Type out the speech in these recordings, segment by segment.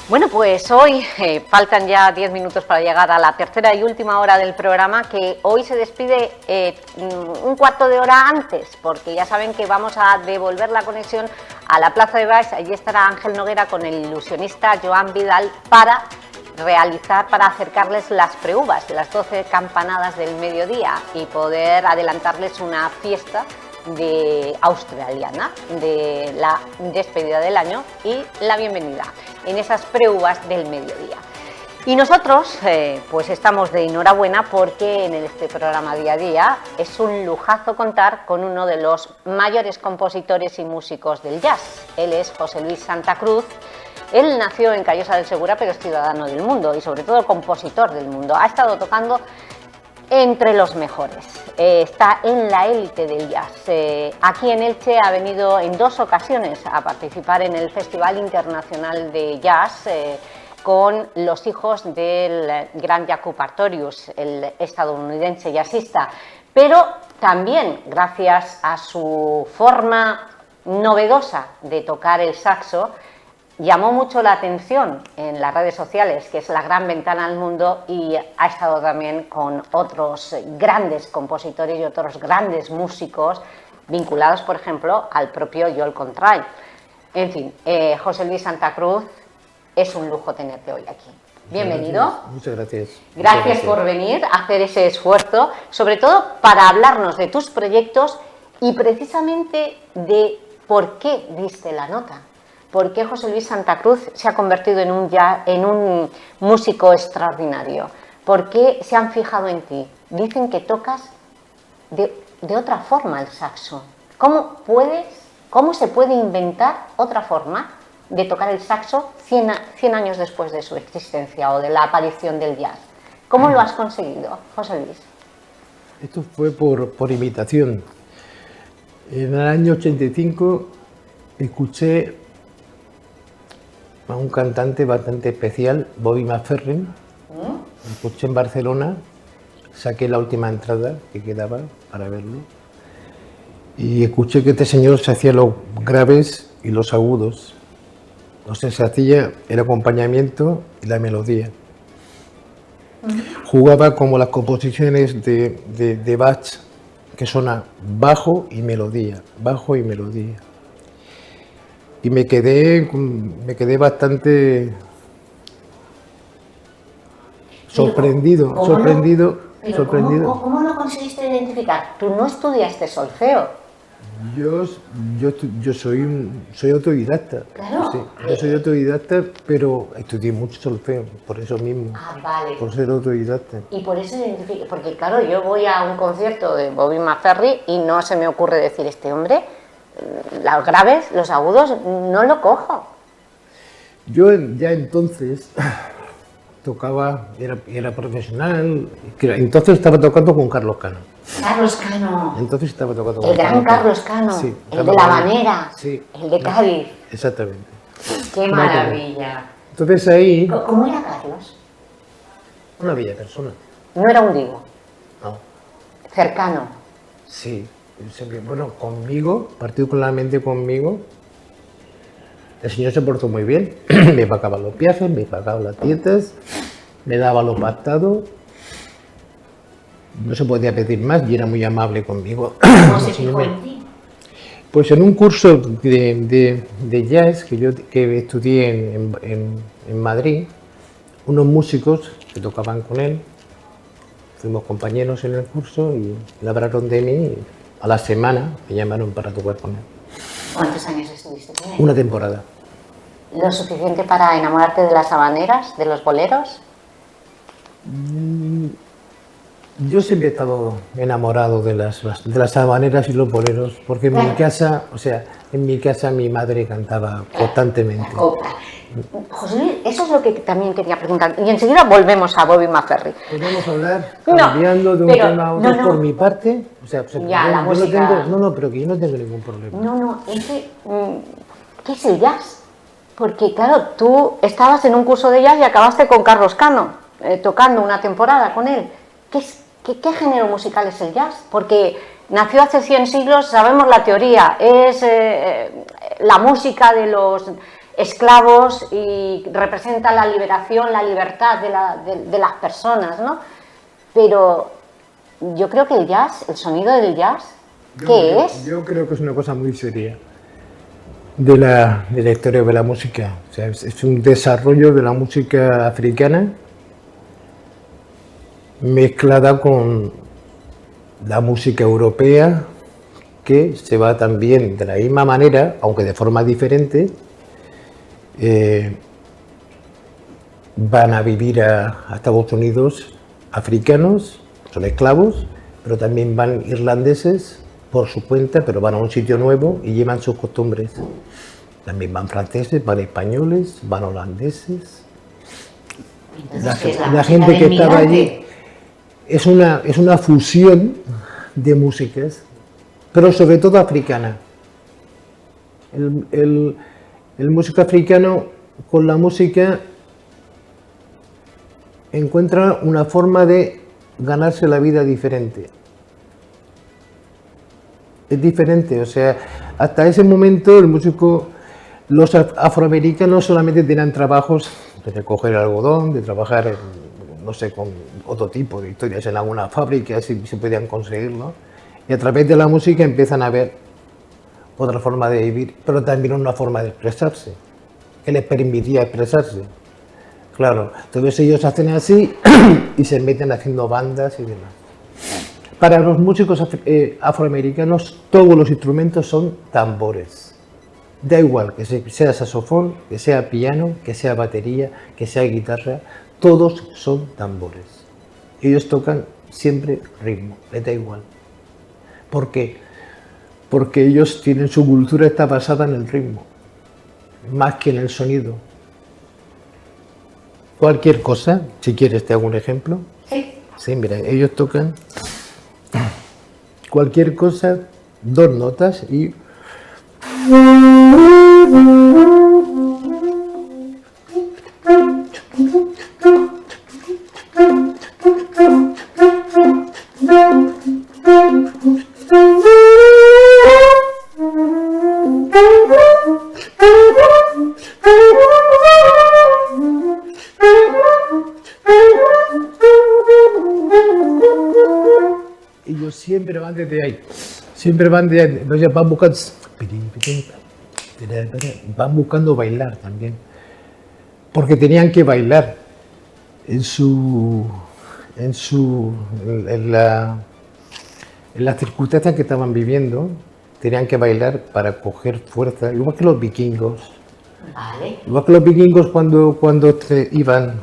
Bueno, pues hoy faltan ya 10 minutos para llegar a la tercera y última hora del programa, que hoy se despide un cuarto de hora antes, porque ya saben que vamos a devolver la conexión a la Plaza de Baix. Allí estará Ángel Noguera con el ilusionista Joan Vidal para acercarles las preuvas, las 12 campanadas del mediodía, y poder adelantarles una fiesta australiana de la despedida del año y la bienvenida en esas preuvas del mediodía. Y nosotros pues estamos de enhorabuena, porque en este programa Día a Día es un lujazo contar con uno de los mayores compositores y músicos del jazz. Él es José Luis Santa Cruz. Él nació en Callosa del Segura, pero es ciudadano del mundo y sobre todo compositor del mundo. Ha estado tocando entre los mejores, está en la élite del jazz. Aquí en Elche ha venido en 2 ocasiones a participar en el Festival Internacional de Jazz con los hijos del gran Jaco Pastorius, el estadounidense jazzista, pero también gracias a su forma novedosa de tocar el saxo, llamó mucho la atención en las redes sociales, que es la gran ventana al mundo, y ha estado también con otros grandes compositores y otros grandes músicos vinculados, por ejemplo, al propio Joel Contrail. En fin, José Luis Santa Cruz, es un lujo tenerte hoy aquí. Bienvenido. Muchas gracias. Gracias por venir a hacer ese esfuerzo, sobre todo para hablarnos de tus proyectos y precisamente de por qué diste la nota. ¿Por qué José Luis Santa Cruz se ha convertido en un músico extraordinario? ¿Por qué se han fijado en ti? Dicen que tocas de otra forma el saxo. ¿Cómo se puede inventar otra forma de tocar el saxo 100 años después de su existencia o de la aparición del jazz? ¿Cómo lo has conseguido, José Luis? Esto fue por imitación. En el año 85 escuché a un cantante bastante especial, Bobby McFerrin. Lo escuché en Barcelona, saqué la última entrada que quedaba para verlo y escuché que este señor se hacía los graves y los agudos. No sé, se hacía el acompañamiento y la melodía. Jugaba como las composiciones de Bach, que suena bajo y melodía, bajo y melodía. Y me quedé bastante sorprendido. ¿Cómo lo conseguiste identificar? Tú no estudiaste solfeo. Yo soy autodidacta. Claro. Sí, yo soy autodidacta, pero estudié mucho solfeo, por eso mismo. Ah, vale. Por ser autodidacta. Y por eso identifiqué, porque claro, yo voy a un concierto de Bobby McFerrin y no se me ocurre decir, este hombre, los graves, los agudos, no lo cojo. Yo ya entonces tocaba, era profesional, entonces estaba tocando con Carlos Cano. Carlos Cano. Entonces estaba tocando con el gran Carlos Cano, sí, el de La Habanera, sí, el de Cádiz. Exactamente. ¡Qué maravilla! Entonces ahí... ¿Cómo era Carlos? Una bella persona. No era un divo. No. Cercano. Sí. Siempre, bueno, conmigo, particularmente conmigo, el señor se portó muy bien. Me pagaba los viajes, me pagaba las dietas, me daba lo pactado. No se podía pedir más y era muy amable conmigo. ¿Cómo se fijó en ti? Pues en un curso de jazz que estudié en Madrid, unos músicos que tocaban con él, fuimos compañeros en el curso y le hablaron de mí. Y a la semana me llamaron para tocar con él. ¿Cuántos años estuviste con él? Una temporada. ¿Lo suficiente para enamorarte de las habaneras, de los boleros? Yo siempre he estado enamorado de las habaneras y los boleros, porque en mi casa mi madre cantaba constantemente. José Luis, eso es lo que también quería preguntar. Y enseguida volvemos a Bobby McFerrin. Podemos hablar cambiando de un tema a otro por mi parte. O sea, la música... pero que yo no tengo ningún problema. Es que... ¿qué es el jazz? Porque, claro, tú estabas en un curso de jazz y acabaste con Carlos Cano, tocando una temporada con él. ¿Qué género musical es el jazz? Porque nació hace 100 siglos, sabemos la teoría, es la música de los esclavos y representa la liberación, la libertad de las personas, ¿no? Pero yo creo que el jazz, el sonido del jazz, ¿qué es? Yo creo que es una cosa muy seria de la historia de la música. O sea, es un desarrollo de la música africana mezclada con la música europea, que se va también de la misma manera, aunque de forma diferente. Van a vivir a Estados Unidos africanos, son esclavos, pero también van irlandeses por su cuenta, pero van a un sitio nuevo y llevan sus costumbres. También van franceses, van españoles, van holandeses. La gente que estaba allí es una fusión de músicas, pero sobre todo africana. El músico africano con la música encuentra una forma de ganarse la vida diferente. Es diferente, o sea, hasta ese momento el músico, los afroamericanos solamente tenían trabajos de recoger algodón, de trabajar, no sé, con otro tipo de historias en alguna fábrica, si se podían conseguirlo. Y a través de la música empiezan a ver otra forma de vivir, pero también una forma de expresarse, que les permitía expresarse. Claro, entonces ellos hacen así y se meten haciendo bandas y demás. Para los músicos afroamericanos todos los instrumentos son tambores. Da igual que sea saxofón, que sea piano, que sea batería, que sea guitarra, todos son tambores. Ellos tocan siempre ritmo, les da igual. ¿Por qué? Porque ellos tienen su cultura, está basada en el ritmo, más que en el sonido. Cualquier cosa, si quieres te hago un ejemplo. Sí. Sí, mira, ellos tocan cualquier cosa, dos notas y... Ellos siempre van desde ahí, siempre van de ahí, entonces van buscando bailar también, porque tenían que bailar en las circunstancias que estaban viviendo, tenían que bailar para coger fuerza, igual que los vikingos. Vale. Igual que los vikingos cuando iban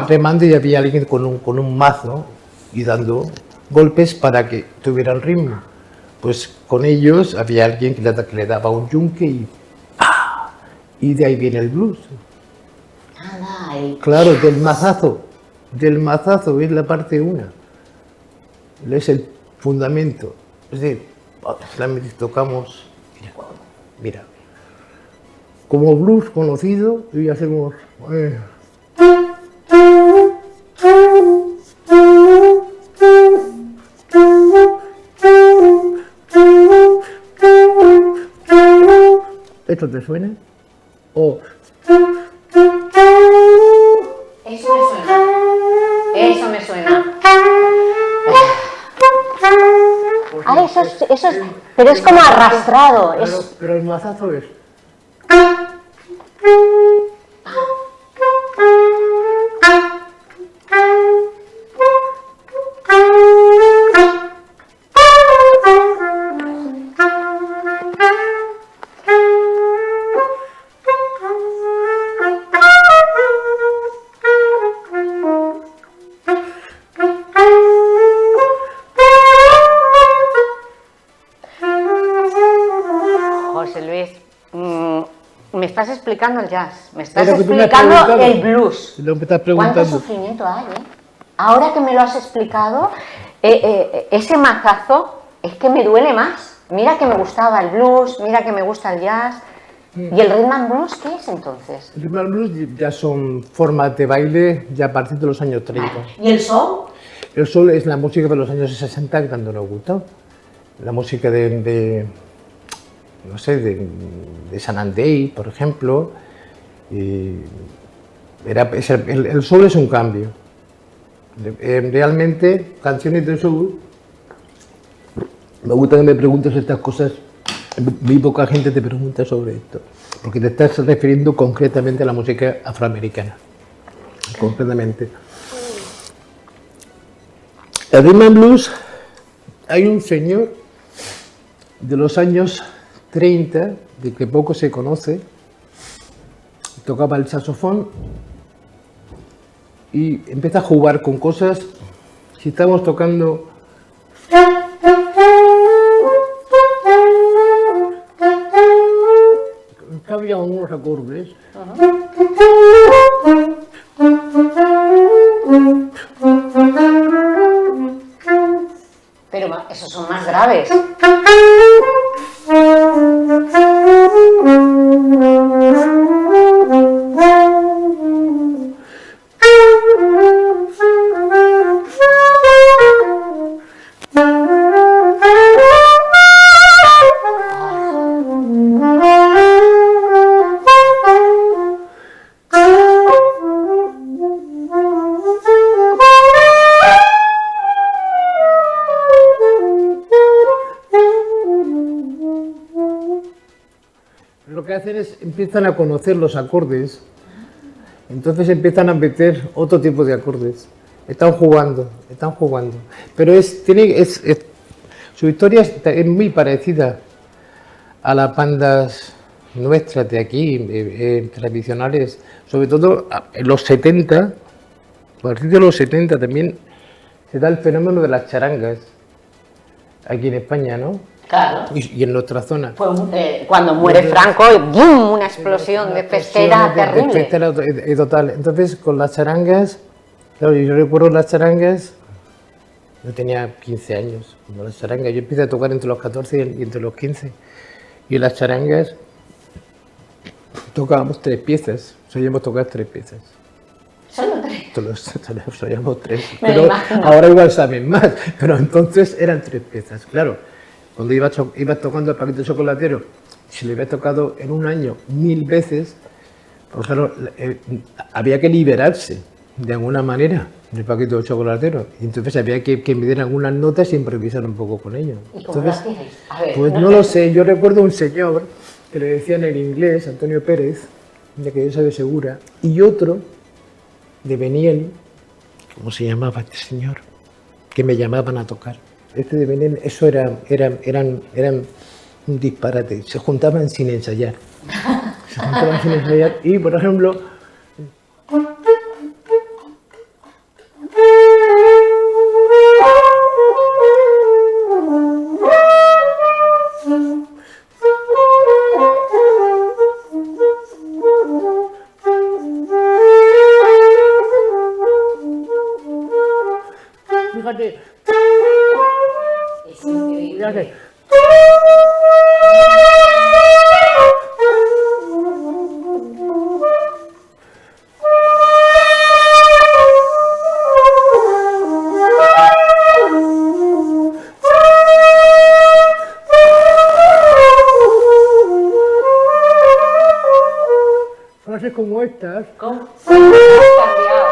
remando y había alguien con un mazo y dando golpes para que tuviera el ritmo. Pues con ellos había alguien que le daba un yunque y ¡pah! Y de ahí viene el blues. Claro, del mazazo es la parte una. Es el fundamento. Es decir, solamente tocamos, mira, como blues conocido y hacemos... ¿Esto te suena? O... Eso me suena. Ah, eso es, pero es como arrastrado. Pero el mazazo es... José Luis, me estás explicando el jazz, me estás explicando el blues. Lo que me estás preguntando. ¿Cuánto sufrimiento hay? Ahora que me lo has explicado, ese mazazo es que me duele más. Mira que me gustaba el blues, mira que me gusta el jazz. ¿Y el rhythm and blues qué es entonces? El rhythm and blues ya son formas de baile ya a partir de los años 30. ¿Y el soul? El soul es la música de los años 60 que tanto nos gustó. La música de no sé, de San Andrei, por ejemplo. El soul es un cambio. Realmente, canciones de soul, me gusta que me preguntes estas cosas, muy poca gente te pregunta sobre esto, porque te estás refiriendo concretamente a la música afroamericana, concretamente. El rhythm and blues, hay un señor de los años 30, de que poco se conoce, tocaba el saxofón y empieza a jugar con cosas. Si estamos tocando cambia unos acordes. Pero esos son más graves. Lo que hacen es, empiezan a conocer los acordes, entonces empiezan a meter otro tipo de acordes. Están jugando. Pero su historia es muy parecida a las bandas nuestras de aquí, tradicionales, sobre todo en los 70, a partir de los 70 también se da el fenómeno de las charangas, aquí en España, ¿no? Claro. Y en nuestra zona. Cuando muere Franco, ¡boom!, una explosión de festera terrible. De festera total. Entonces, con las charangas, claro, yo recuerdo las charangas, yo tenía 15 años, como las charangas, yo empecé a tocar entre los 14 y entre los 15. Y en las charangas tocábamos 3 piezas, solíamos tocar 3 piezas. Solo 3. Solíamos 3, pero ahora igual saben más, pero entonces eran 3 piezas, claro. Cuando ibas tocando el paquete chocolatero, si lo habías tocado en un año 1000 veces, pues claro, había que liberarse de alguna manera del paquete chocolatero. Y entonces había que medir algunas notas y improvisar un poco con ello. ¿Y cómo lo hacíais? A ver, pues no lo sé, yo recuerdo un señor que le decían en inglés, Antonio Pérez, de que yo sabe segura, y otro de Beniel, ¿cómo se llamaba este señor? Que me llamaban a tocar. Este de Beniel, eso eran un disparate, se juntaban sin ensayar. Y, por ejemplo, fíjate, es increíble. frases como estas, ¿Cómo? Sí, has cambiado.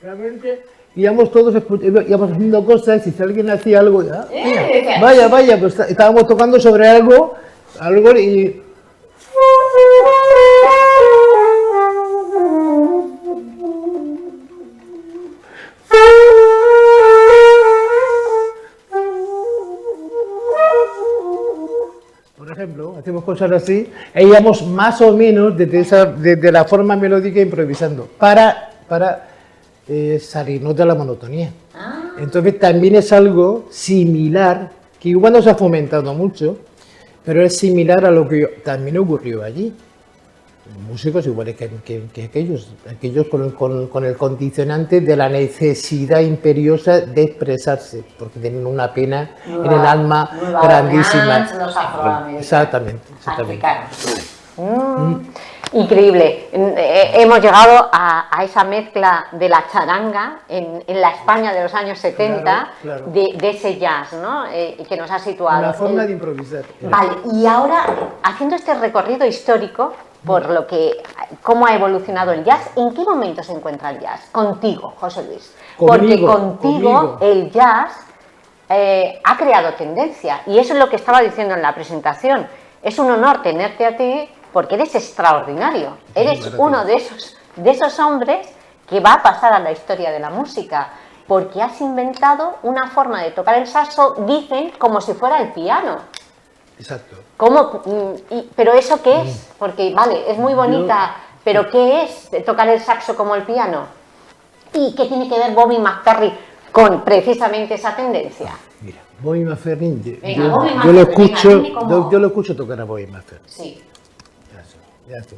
realmente íbamos todos íbamos haciendo cosas y si alguien hacía algo, ya, mira, vaya, pues estábamos tocando sobre algo y por ejemplo, hacemos cosas así e íbamos más o menos desde la forma melódica improvisando para salirnos de la monotonía. Entonces también es algo similar, que igual no se ha fomentado mucho, pero es similar a lo que también ocurrió allí. Músicos iguales que aquellos con el condicionante de la necesidad imperiosa de expresarse, porque tienen una pena en el alma grandísima. Los afroamericanos. Exactamente. Africanos. Increíble. Hemos llegado a esa mezcla de la charanga en la España de los años 70, Claro, claro. De ese jazz, ¿no? Que nos ha situado. Una forma de improvisar. Vale, y ahora, haciendo este recorrido histórico por lo que, cómo ha evolucionado el jazz, ¿en qué momento se encuentra el jazz? Contigo, José Luis. Porque contigo el jazz ha creado tendencia, y eso es lo que estaba diciendo en la presentación. Es un honor tenerte a ti porque eres extraordinario. Eres uno de esos hombres que va a pasar a la historia de la música, porque has inventado una forma de tocar el saxo, dicen, como si fuera el piano. Exacto. ¿Pero eso qué es? Porque, vale, es muy bonita, pero ¿qué es tocar el saxo como el piano? ¿Y qué tiene que ver Bobby McFerrin con precisamente esa tendencia? Mira, Bobby McFerrin, yo lo escucho tocar a Bobby McFerrin. Sí. Ya está.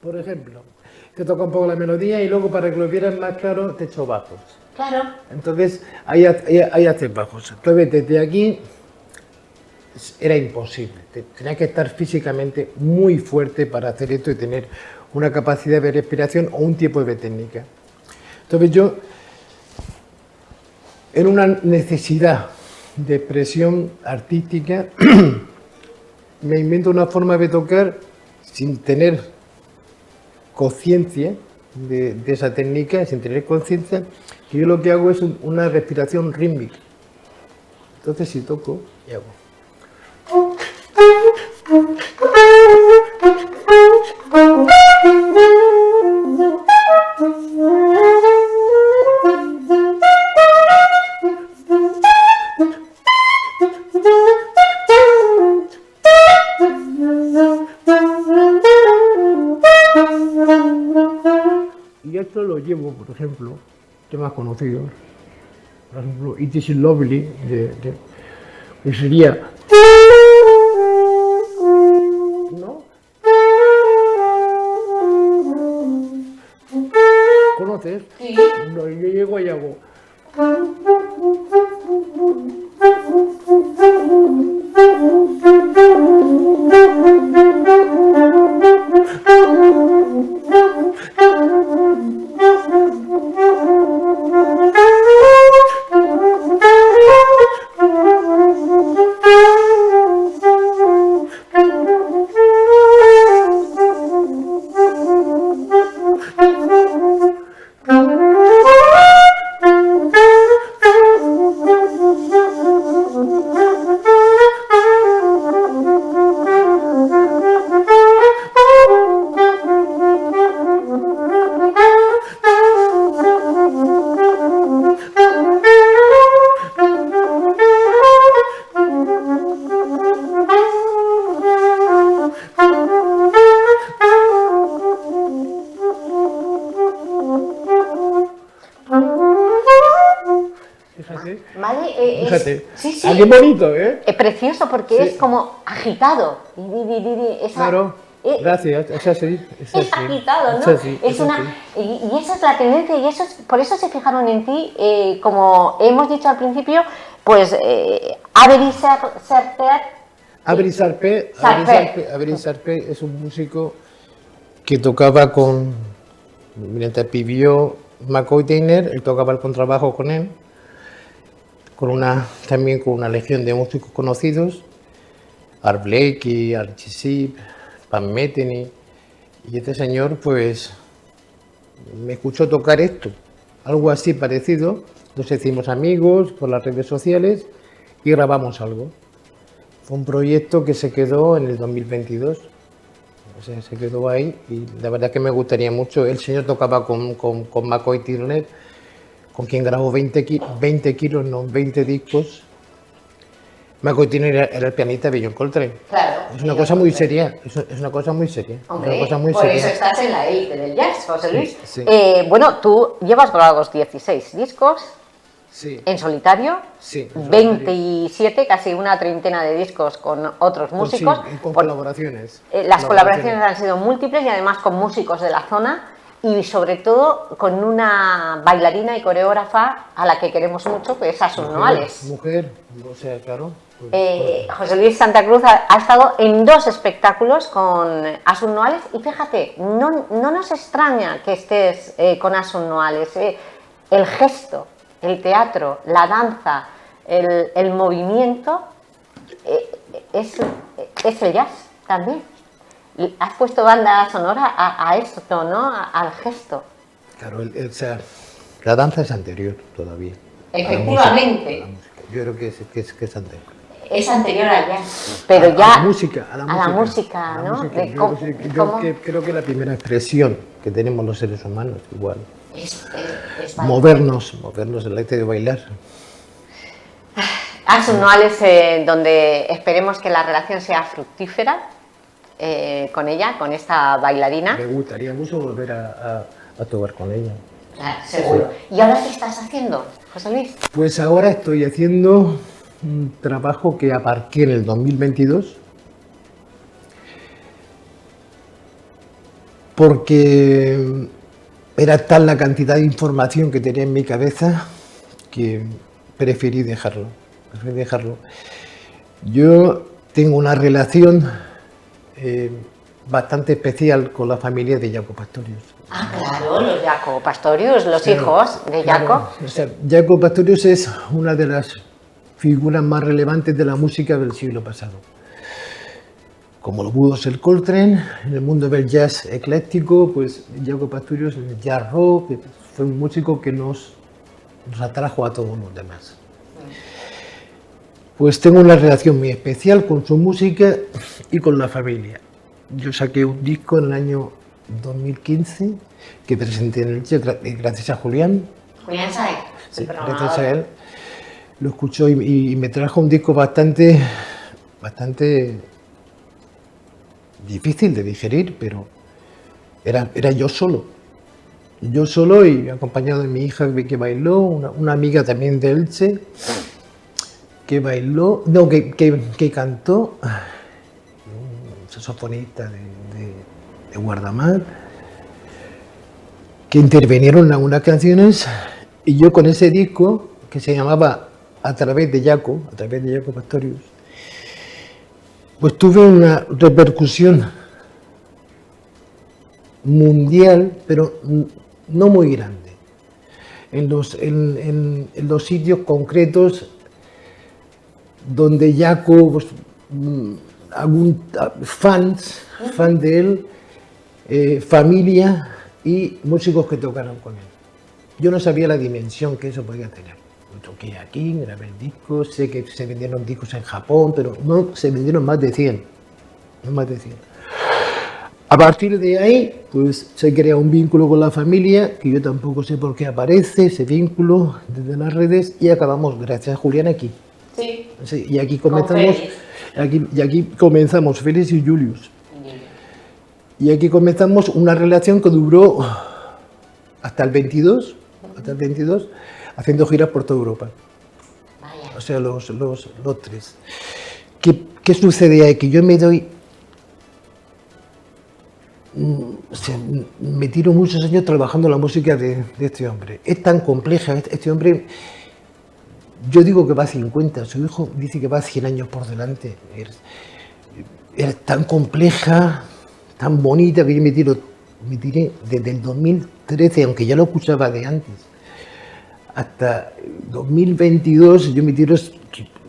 Por ejemplo, te toca un poco la melodía y luego para que lo vieras más claro te echo bajos. Claro. Entonces ahí haces bajos. Entonces desde aquí era imposible. Tenía que estar físicamente muy fuerte para hacer esto y tener una capacidad de respiración o un tipo de técnica. Entonces yo, en una necesidad de expresión artística, me invento una forma de tocar sin tener conciencia de esa técnica, sin tener conciencia, que yo lo que hago es una respiración rítmica. Entonces si toco, y hago. Y esto lo llevo, por ejemplo, temas conocidos, por ejemplo, It Is Lovely, que sería... ¿No? ¿Conoces? Sí. No, yo llego y hago... Fíjate. Vale, Fíjate. sí, sí. Ah, qué bonito, ¿eh? Es precioso porque Sí. es como agitado. Claro. Gracias, es así. Es agitado, ¿no? Es así, Es es una, así. y esa es la tendencia, y eso por eso se fijaron en ti, como hemos dicho al principio, pues Avery Serter. Avery Sarpe es un músico que tocaba con, mientras vivió McCoy Tyner, él tocaba el contrabajo con él, también con una legión de músicos conocidos, Art Blakey, Archie Shepp, Pan Metheny, y este señor pues me escuchó tocar esto, algo así parecido, nos hicimos amigos por las redes sociales y grabamos algo. Fue un proyecto que se quedó en el 2022, o sea, se quedó ahí y la verdad que me gustaría mucho. El señor tocaba con McCoy Tyner, con quien grabó 20 kilos, no, 20 discos. McCoy Tyner era el pianista de John Coltrane. Claro. Es una cosa muy seria, es una cosa muy seria. Hombre, una cosa muy por seria. eso estás en la élite del jazz, José Luis. Sí. Bueno, tú llevas grabados 16 discos Sí. en solitario, Sí, en solitario. 27, casi una treintena de discos con otros músicos. Sí, con Por- colaboraciones. Las colaboraciones han sido múltiples y además con músicos de la zona y sobre todo con una bailarina y coreógrafa a la que queremos mucho, que es Asun Noales. Mujer, o sea, claro. Pues, José Luis Santa Cruz ha estado en 2 espectáculos con Asun Noales y fíjate, no nos extraña que estés con Asun Noales. El gesto, el teatro, la danza, el movimiento es el jazz también. Has puesto banda sonora a esto, ¿no? Al gesto. claro, o sea, la danza es anterior todavía. Efectivamente. A la música. Yo creo que es anterior. Es anterior al jazz, pero ya A la música, ¿no? De cómo Creo que la primera expresión que tenemos los seres humanos, igual. es Movernos el acto de bailar. Asun Noales, donde esperemos que la relación sea fructífera con ella, con esta bailarina. Me gustaría mucho volver a tocar con ella. Claro, seguro. ¿Y ahora qué estás haciendo, José Luis? Pues ahora estoy haciendo un trabajo que aparqué en el 2022 porque era tal la cantidad de información que tenía en mi cabeza que preferí dejarlo. Yo tengo una relación bastante especial con la familia de Jaco Pastorius. Ah, claro, los Jaco Pastorius, los hijos de Jaco. Claro, o sea, Jaco Pastorius es una de las figuras más relevantes de la música del siglo pasado. Como lo pudo ser Coltrane, en el mundo del jazz ecléctico, pues Jaco Pastorius, el jazz rock, fue un músico que nos atrajo a todos los demás. Pues tengo una relación muy especial con su música y con la familia. Yo saqué un disco en el año 2015 que presenté en Elche gracias a Julián. Julián Saez, Sí, gracias a él. Lo escuchó y me trajo un disco bastante difícil de digerir, pero era yo solo. Yo solo y acompañado de mi hija que bailó, una amiga también de Elche que bailó, no, que cantó, un saxofonista de Guardamar, que intervinieron en algunas canciones y yo con ese disco que se llamaba A través de Jaco Pastorius, pues tuve una repercusión mundial, pero no muy grande. En los sitios concretos donde Jaco, pues, algún fan de él, familia y músicos que tocaron con él. Yo no sabía la dimensión que eso podía tener. Toqué aquí, grabé discos, sé que se vendieron discos en Japón, pero no se vendieron más de 100. No más de 100. A partir de ahí, pues se crea un vínculo con la familia, que yo tampoco sé por qué aparece ese vínculo desde las redes, y acabamos, gracias a Julián, aquí. Sí. Sí, y aquí comenzamos Félix y Julius. Y aquí comenzamos una relación que duró hasta el 22, haciendo giras por toda Europa. Vaya. O sea, los tres. ¿Qué sucede ahí? Que yo me doy... O sea, me tiro muchos años trabajando la música de este hombre. Es tan compleja, este hombre... Yo digo que va a 50, su hijo dice que va a 100 años por delante. Es tan compleja, tan bonita, que yo me tiré desde el 2013, aunque ya lo escuchaba de antes, hasta 2022, yo me tiro,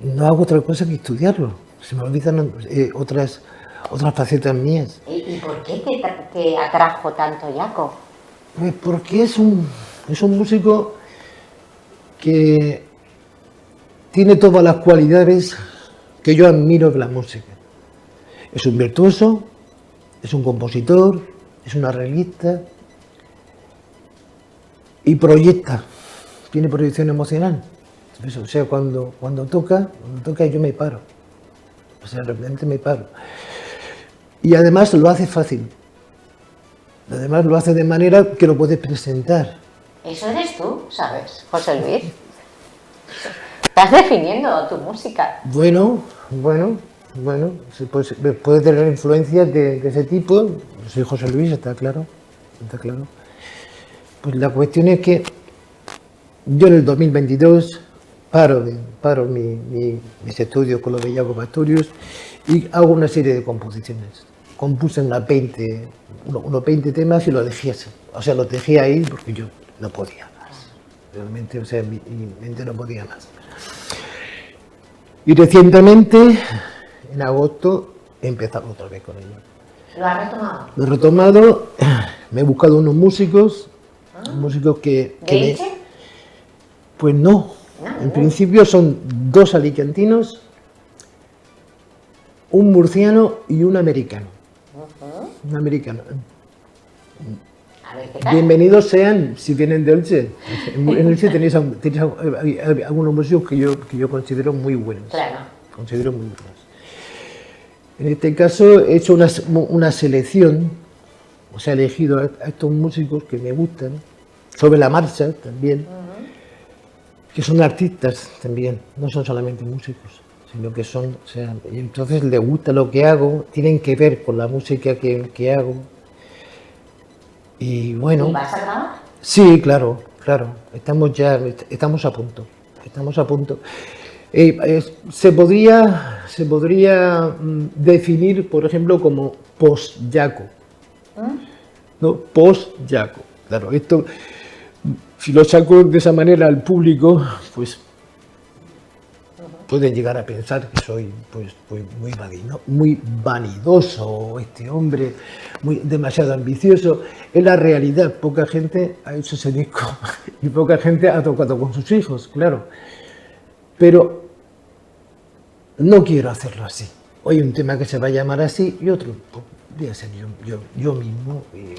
no hago otra cosa que estudiarlo. Se me olvidan otras facetas mías. ¿Y por qué te atrajo tanto Jaco? Pues porque es un músico que tiene todas las cualidades que yo admiro de la música. Es un virtuoso, es un compositor, es un arreglista y proyecta, tiene proyección emocional. O sea, cuando toca yo me paro. O sea, realmente me paro. Y además lo hace fácil. Además lo hace de manera que lo puedes presentar. Eso eres tú, ¿sabes, José Luis? Estás definiendo tu música. Bueno, pues, puede tener influencias de ese tipo. Soy José Luis, está claro. Pues la cuestión es que yo en el 2022 paro mis estudios con los de Iago Pastorius y hago una serie de composiciones. Compuse unos 20 temas y los dejé así. O sea, los dejé ahí porque yo no podía más. Realmente, o sea, mi mente no podía más. Y recientemente, en agosto, he empezado otra vez con ello. ¿Lo has retomado? Lo he retomado, me he buscado unos músicos, músicos que ¿De Elche? Pues no. En principio son 2 alicantinos, un murciano y un americano. Un americano. A ver, ¿qué tal? Bienvenidos sean si vienen de Elche. En Elche tenéis algunos músicos que yo considero muy buenos. Claro. Considero muy buenos. En este caso he hecho una selección, o sea, he elegido a estos músicos que me gustan, sobre la marcha también, que son artistas también, no son solamente músicos, sino que son, o sea, y entonces les gusta lo que hago, tienen que ver con la música que hago. Y bueno. ¿Y vas a grabar? Sí, claro, estamos a punto. Se podría definir, por ejemplo, como post-Yaco. ¿No? Post-Yaco. Claro, esto, si lo saco de esa manera al público, pues pueden llegar a pensar que soy pues muy vanidoso, este hombre demasiado ambicioso. Es la realidad, poca gente ha hecho ese disco y poca gente ha tocado con sus hijos, claro. Pero no quiero hacerlo así. Hoy un tema que se va a llamar así y otro, pues, voy a ser yo mismo y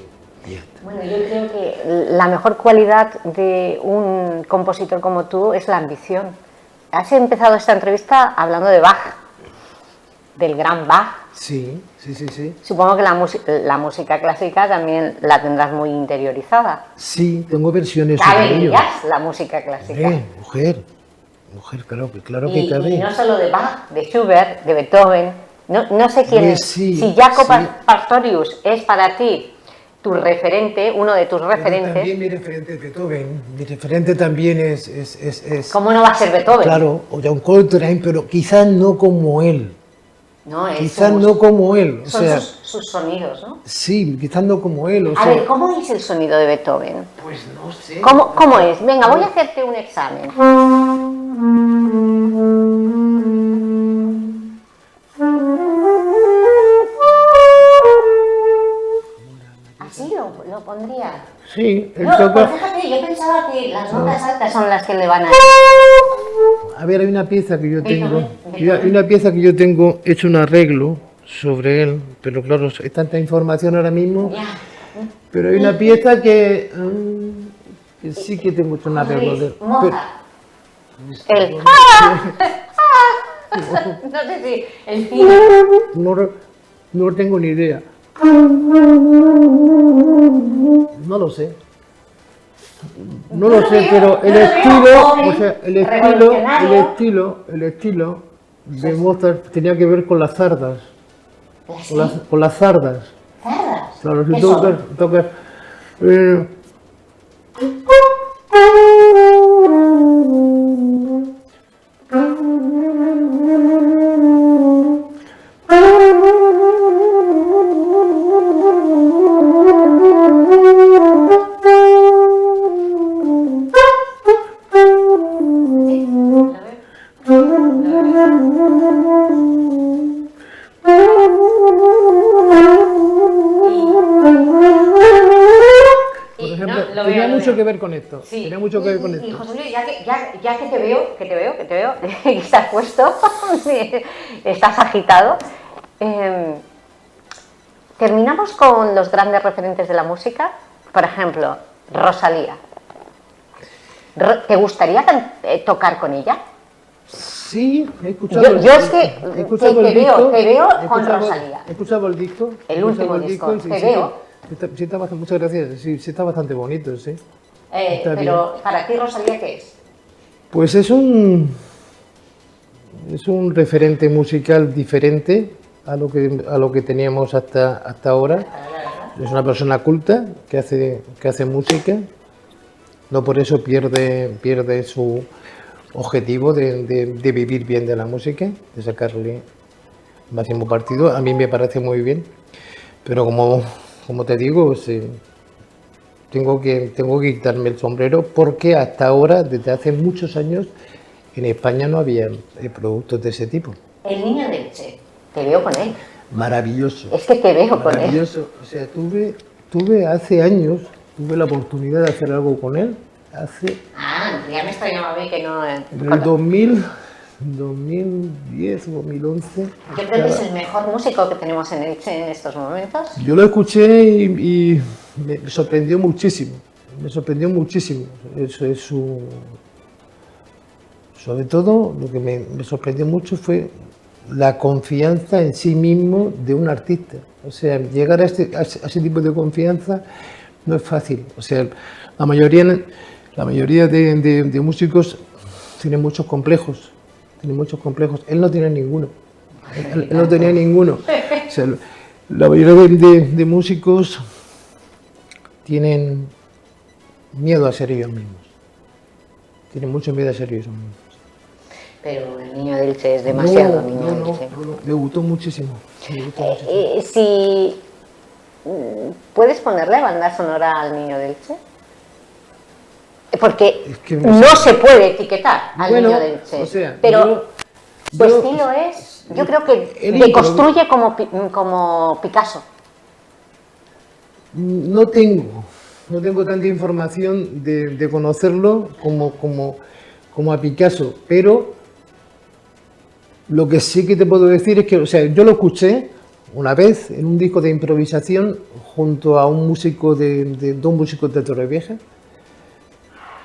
ya está. Bueno, yo creo que la mejor cualidad de un compositor como tú es la ambición. Has empezado esta entrevista hablando de Bach, del gran Bach. Sí. Supongo que la música clásica también la tendrás muy interiorizada. Sí, tengo versiones ¿Cabe sobre en ello. ellas la música clásica? Mujer, claro que cabe. Y no solo de Bach, de Schubert, de Beethoven. No sé quién es. Sí, si Jaco sí. Pastorius es para ti tu referente, uno de tus referentes. También mi referente es Beethoven. Mi referente también es ¿Cómo no va a ser Beethoven? claro, o John Coltrane, pero quizás no como él. No, es Quizás no como él. O son sea, sus sonidos, ¿no? sí, quizás no como él. O A sea, ver, ¿cómo es el sonido de Beethoven? pues no sé. ¿Cómo es? Venga, voy a hacerte un examen. Así lo pondría. Sí, él No, toca. pues fíjate, yo pensaba que las notas altas son las que le van a... A ver, hay una pieza que yo tengo. Beethoven. Hay una pieza que yo tengo hecho un arreglo sobre él, pero claro, hay tanta información ahora mismo. Ya. Pero hay una pieza que sí que tengo hecho un arreglo de él. Mozart. El... No sé si el cine... No tengo ni idea. No lo sé. No lo sé, pero el estilo de Mozart tenía que ver con las zardas. Con las zardas. ¿Zardas? Claro, si ¿Qué tocas. mucho que ver con esto. Sí. Tenía mucho que ver con Y esto. José Luis, ya que te veo, que estás puesto, estás agitado, terminamos con los grandes referentes de la música. Por ejemplo, Rosalía. ¿Te gustaría tocar con ella? Sí, he escuchado. Yo es que he escuchado te el disco, veo he con escuchado- Rosalía. He escuchado el disco. El he escuchado último el disco, sí, te sí, veo. sí está bastante, muchas gracias. Sí, sí está bastante bonito, sí. Está Pero para ti, Rosalía, ¿qué es? Pues es un referente musical diferente a lo que teníamos hasta ahora. Es una persona culta que hace música. No por eso pierde su objetivo de vivir bien de la música, de sacarle el máximo partido. A mí me parece muy bien, pero como te digo, tengo que quitarme el sombrero porque hasta ahora, desde hace muchos años, en España no había productos de ese tipo. El niño de Elche, te veo con él. Maravilloso. Es que te veo con él. Maravilloso. O sea, tuve hace años, tuve la oportunidad de hacer algo con él, Ya me extrañaba a mí que no... en el 2010 o 2011. Yo creo que es el mejor músico que tenemos en Elche en estos momentos. Yo lo escuché y me sorprendió muchísimo. Me sorprendió muchísimo. Eso es sobre todo, lo que me sorprendió mucho fue la confianza en sí mismo de un artista. O sea, llegar a ese tipo de confianza no es fácil. O sea, la mayoría de músicos tienen muchos complejos. Él no tiene ninguno. Él no tenía ninguno. O sea, la mayoría de músicos tienen miedo a ser ellos mismos. Tienen mucho miedo a ser ellos mismos. Pero el niño de Elche es demasiado niño de Elche. No, me gustó muchísimo. Si puedes ponerle banda sonora al niño de Elche, porque Es que no se puede etiquetar al niño de Elche, o sea, pero su yo- estilo es, yo creo que él deconstruye como Picasso. No tengo tanta información de conocerlo como a Picasso, pero lo que sí que te puedo decir es que, o sea, yo lo escuché una vez en un disco de improvisación junto a un músico dos músicos de Torrevieja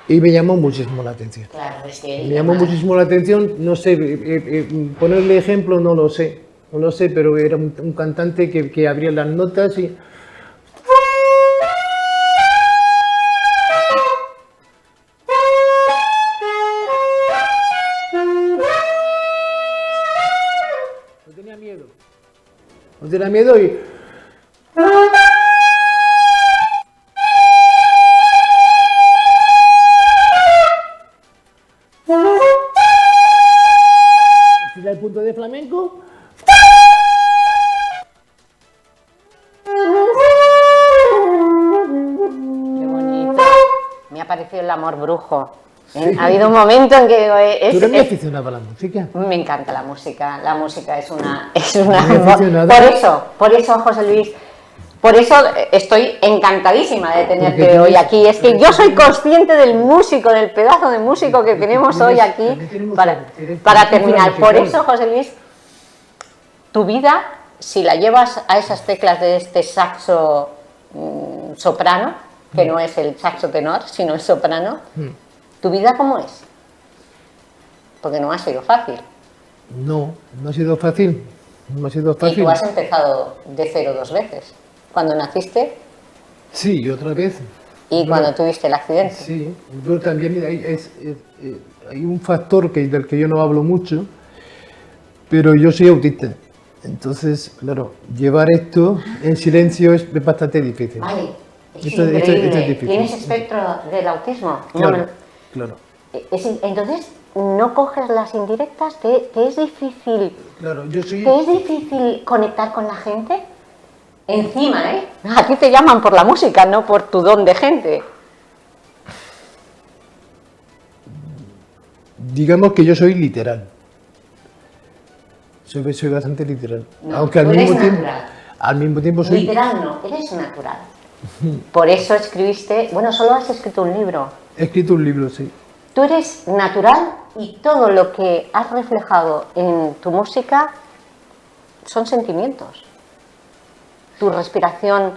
y me llamó muchísimo la atención. Claro, es que Me llamó muchísimo la atención, no sé, ponerle ejemplo no lo sé, pero era un cantante que abría las notas y... No tenía miedo y... el punto de flamenco. Qué bonito. Me ha parecido el amor brujo. Ha habido un momento en que ¿Tú eres muy aficionado a la música? me encanta la música es una Muy aficionada. por eso José Luis, por eso estoy encantadísima de tenerte Porque hoy tienes- aquí. Es que yo soy consciente del músico, del pedazo de músico que tenemos hoy aquí tienes para cultura terminar. Por musical. eso, José Luis, tu vida, si la llevas a esas teclas de este saxo soprano, que no es el saxo tenor, sino el soprano, ¿tu vida cómo es? Porque no ha sido fácil. No ha sido fácil. No ha sido Y fácil. tú has empezado de cero 2 veces. Cuando naciste Sí, y otra vez. y cuando tuviste el accidente. Sí, pero también hay un factor del que yo no hablo mucho, pero yo soy autista. Entonces, claro, llevar esto en silencio es bastante difícil. Vale, es Esto es increíble. difícil. ¿Tienes espectro del autismo? No Claro, me- claro. Entonces, no coges las indirectas, ¿te es difícil? Claro, yo soy... ¿Te es difícil conectar con la gente? Encima, ¿eh? A ti te llaman por la música, no por tu don de gente. Digamos que yo soy literal. Soy bastante literal. No, Aunque tú eres natural. al mismo tiempo soy... Literal no, eres natural. Por eso escribiste, bueno, solo has escrito un libro. He escrito un libro, sí. Tú eres natural y todo lo que has reflejado en tu música son sentimientos. Tu respiración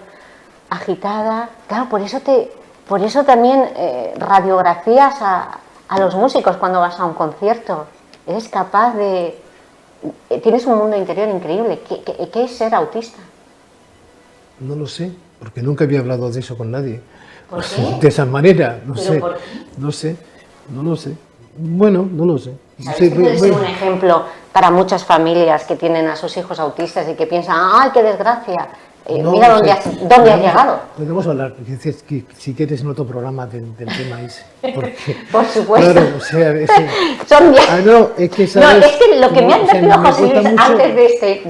agitada, claro, por eso también radiografías a los músicos cuando vas a un concierto. Eres capaz de... Tienes un mundo interior increíble. ¿Qué es ser autista? No lo sé, porque nunca había hablado de eso con nadie. ¿Por qué? De esa manera, no ¿Pero sé. por qué? No lo sé. Bueno, no lo sé. ¿Sabes Sí, que puede ser un ejemplo para muchas familias que tienen a sus hijos autistas y que piensan, ¡ay, qué desgracia! Mira dónde has llegado. Podemos hablar, si quieres, en otro programa del tema ese. Porque, Por supuesto. Claro, o sea, Son bien. no, es que, No, ¿sabes? es que lo que me ha O sea, advertido me José gusta Luis mucho- antes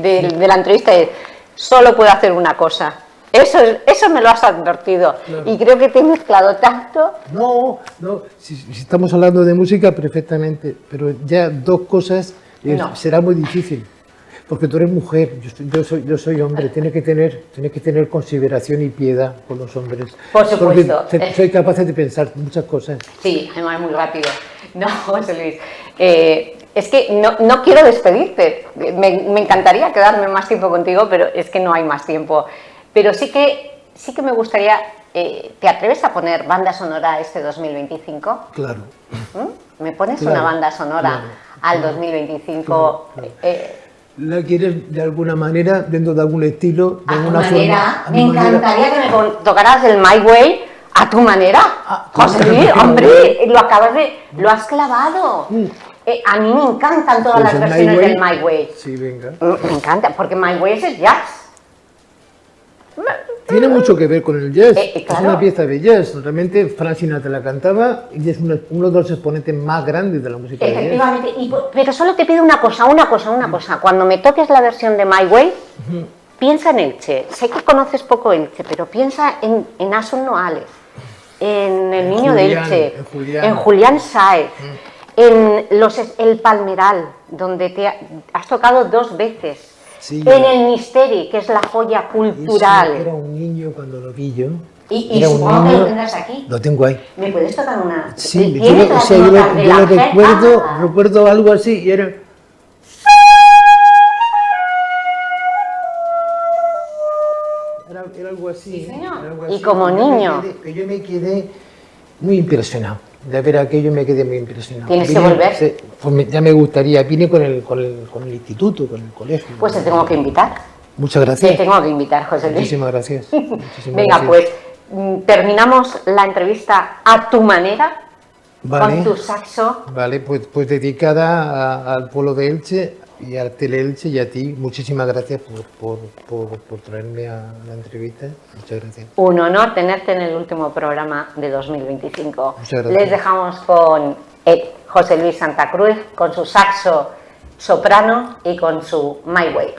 de la entrevista es, solo puedo hacer una cosa. Eso me lo has advertido. Claro. Y creo que te he mezclado tanto. No, si estamos hablando de música, perfectamente, pero ya dos cosas No. será muy difícil. Porque tú eres mujer, yo soy hombre, tienes que tener consideración y piedad con los hombres. Por supuesto. Porque soy capaz de pensar muchas cosas. Sí, además muy rápido. No, José Luis. Es que no quiero despedirte. Me encantaría quedarme más tiempo contigo, pero es que no hay más tiempo. Pero sí que me gustaría... ¿Te atreves a poner banda sonora este 2025? Claro. ¿Me pones Claro, una banda sonora claro, al 2025? claro. ¿La quieres de alguna manera, dentro de algún estilo, de A tu alguna manera. forma? A Me mi manera. encantaría que me tocaras el My Way a tu manera. José claro, Luis, claro. hombre, lo has clavado. A mí me encantan todas Pues las el versiones del My Way. Sí, venga. Me encanta, porque My Way es jazz. Tiene mucho que ver con el jazz. claro. Es una pieza de jazz. Realmente Frank Sinatra la cantaba y es uno de los exponentes más grandes de la música de jazz. Efectivamente, pero solo te pido una cosa. Cuando me toques la versión de My Way, piensa en Elche. Sé que conoces poco Elche, pero piensa en Asun Noales, en el niño de Julián, Elche, en Julián. en Julián Sáez, en El Palmeral, donde te has tocado 2 veces. Sí, en el Misteri, que es la joya cultural. Era un niño cuando lo vi yo. Y Era un supongo que niño. lo tendrás aquí. Lo tengo ahí. ¿Me puedes tocar una? Sí, ¿Tienes las notas del yo lo ángel? recuerdo algo así y era... Era algo así. Sí, señor. Era algo Y así. como niño. Yo me quedé muy impresionado. De ver aquello me quedé muy impresionado. Tienes que volver. Pues ya me gustaría. Vine con el instituto, con el colegio. Pues te tengo que invitar. Muchas Te gracias. tengo que invitar, José Luis. Muchísimas gracias. Muchísimas Venga, gracias. pues terminamos la entrevista a tu manera, Vale. con tu saxo. Vale, pues dedicada al pueblo de Elche y al Tele Elche y a ti. Muchísimas gracias por traerme a la entrevista. Muchas gracias. Un honor tenerte en el último programa de 2025. Muchas gracias. Les dejamos con José Luis Santa Cruz, con su saxo soprano y con su My Way.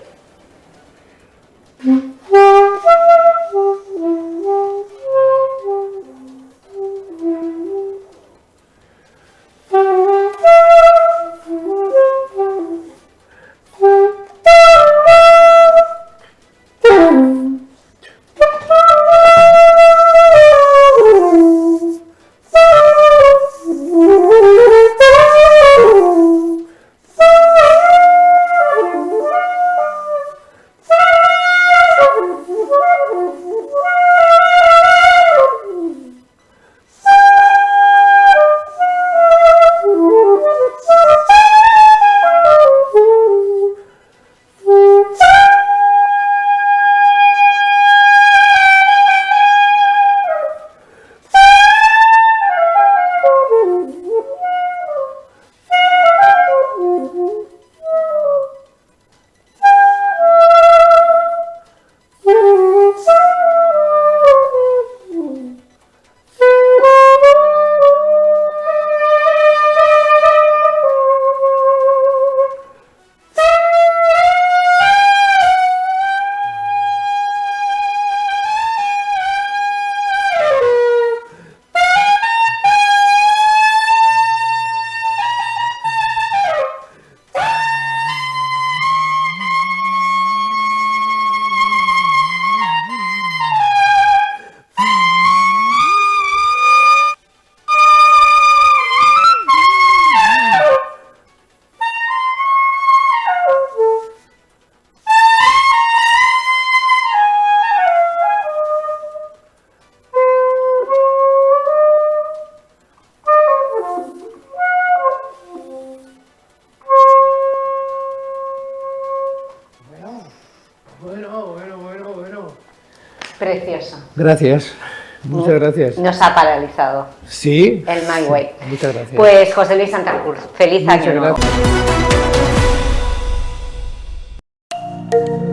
Precioso. Gracias. Muchas gracias. Nos ha paralizado. Sí. El My Way. Muchas gracias. Pues José Luis Santacruz, feliz Muchas año nuevo. gracias.